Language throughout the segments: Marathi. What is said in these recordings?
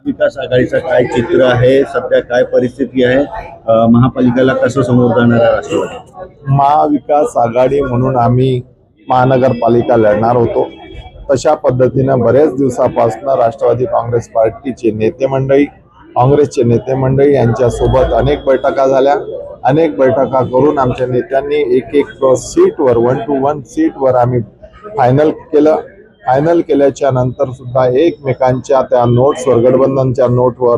महाविकास आघाडीचं काय चित्र आहे, सध्या काय परिस्थिती आहे, महापालिकेला कसं समोर जाणार आहे राष्ट्रवादी? महाविकास आघाडी म्हणून आम्ही महानगरपालिका लढणार होतो. तशा पद्धतीनं बरेच दिवसापासून राष्ट्रवादी काँग्रेस पार्टीचे नेते मंडळी, काँग्रेसचे नेते मंडळी यांच्यासोबत अनेक बैठका झाल्या. अनेक बैठका करून आमच्या नेत्यांनी एक एक सीटवर 1 to 1 सीटवर आम्ही फायनल केलं. फायनल केल्याच्या नंतर सुद्धा एकमेकांच्या त्या नोट्सवर, गठबंधनच्या नोटवर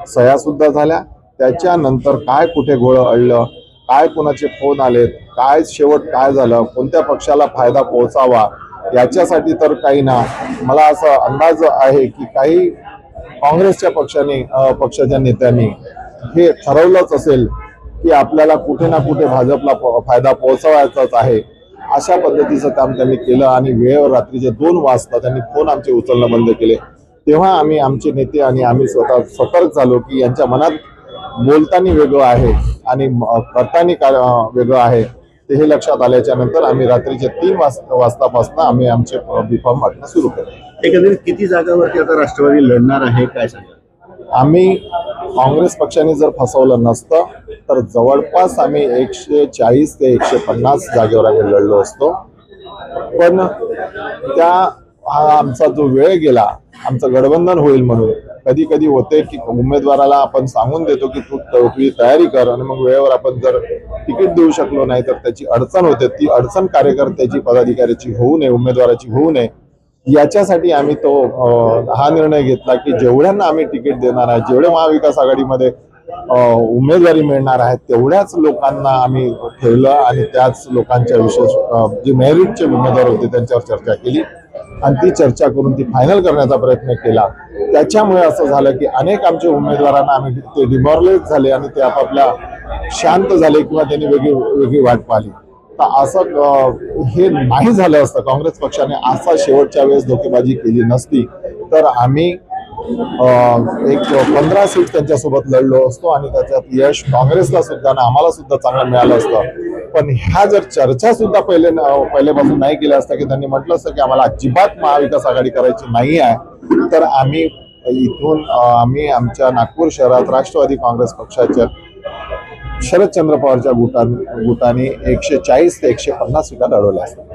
सह्या सुद्धा झाल्या. त्याच्यानंतर काय कुठे घोळ अडलं, काय कोणाचे फोन आलेत, काय शेवट काय झालं, कोणत्या पक्षाला फायदा पोहोचावा याच्यासाठी तर काही ना, मला असा अंदाज आहे की काही काँग्रेसच्या पक्षाच्या नेत्यांनी हे ठरवलंच असेल की आपल्याला कुठे ना कुठे भाजपला फायदा पोहोचवायचाच आहे. अशा पद्धतीचं काम त्यांनी केलं आणि वेळेवर रात्रीचे 2 वाजता त्यांनी फोन आमचे उचलणं बंद केले. तेव्हा आमचे नेते आणि आम्ही स्वतः सतर्क झालो की यांच्या मनात बोलताना वेगळं आहे आणि करताना वेगळं आहे. ते हे लक्षात आल्याच्या नंतर आम्ही रात्रीचे 3 वाजतापासून आम्ही आमचे बीफॉर्म वाटणं सुरू केलं. एकंदरीत किती जागांवरती आता राष्ट्रवादी लढणार आहे, काय सांगा? आम्ही काँग्रेस पक्षाने जर फसवलं नसतं तर जवळपास आम्ही 140 ते 150 जागेवर आम्ही लढलो असतो. पण आमचा जो वेळ गेला, आमचं गठबंधन होईल म्हणून कधी कधी होते की उमेदवाराला आपण सांगून देतो की तू तुझी तयारी कर आणि मग वेळेवर आपण जर तिकीट देऊ शकलो नाही तर त्याची अडचण होते. ती अडचण कार्यकर्त्याची, पदाधिकाऱ्याची होऊ नये, उमेदवाराची होऊ नये, याच्यासाठी आम्ही हा निर्णय घेतला की जेवढ्यांना आम्ही तिकीट देणार आहे, जेवढे महाविकास आघाडीमध्ये उमेदवारी मिळणार आहेत तेवढ्याच लोकांना आम्ही ठेवलं आणि त्याच लोकांच्या विशेष जे मेरिटचे उमेदवार होते त्यांच्यावर चर्चा केली आणि ती चर्चा करून ती फायनल करण्याचा प्रयत्न केला. त्याच्यामुळे असं झालं की अनेक आमच्या उमेदवारांना आम्ही ते डिमॉरलाइज झाले आणि ते आपापल्या शांत झाले किंवा त्यांनी वेगळी वाट पाहिली. तर असं हे नाही झालं असतं, काँग्रेस पक्षाने असा शेवटच्या वेळेस धोकेबाजी केली नसती तर आम्ही एक 15 सीट त्यांच्यासोबत लढलो असतो आणि त्याच्यात यश काँग्रेसला सुद्धा ना आम्हाला सुद्धा चांगलं मिळालं असतं. पण ह्या जर चर्चा सुद्धा पहिल्यापासून नाही केल्या असत्या की त्यांनी म्हटलं असतं की आम्हाला अजिबात महाविकास आघाडी करायची नाही आहे, तर आम्ही आमच्या नागपूर शहरात राष्ट्रवादी काँग्रेस पक्षाच्या शरदचंद्र पवारच्या गुटाने 140 ते 150 सीटा लढवल्या असतात.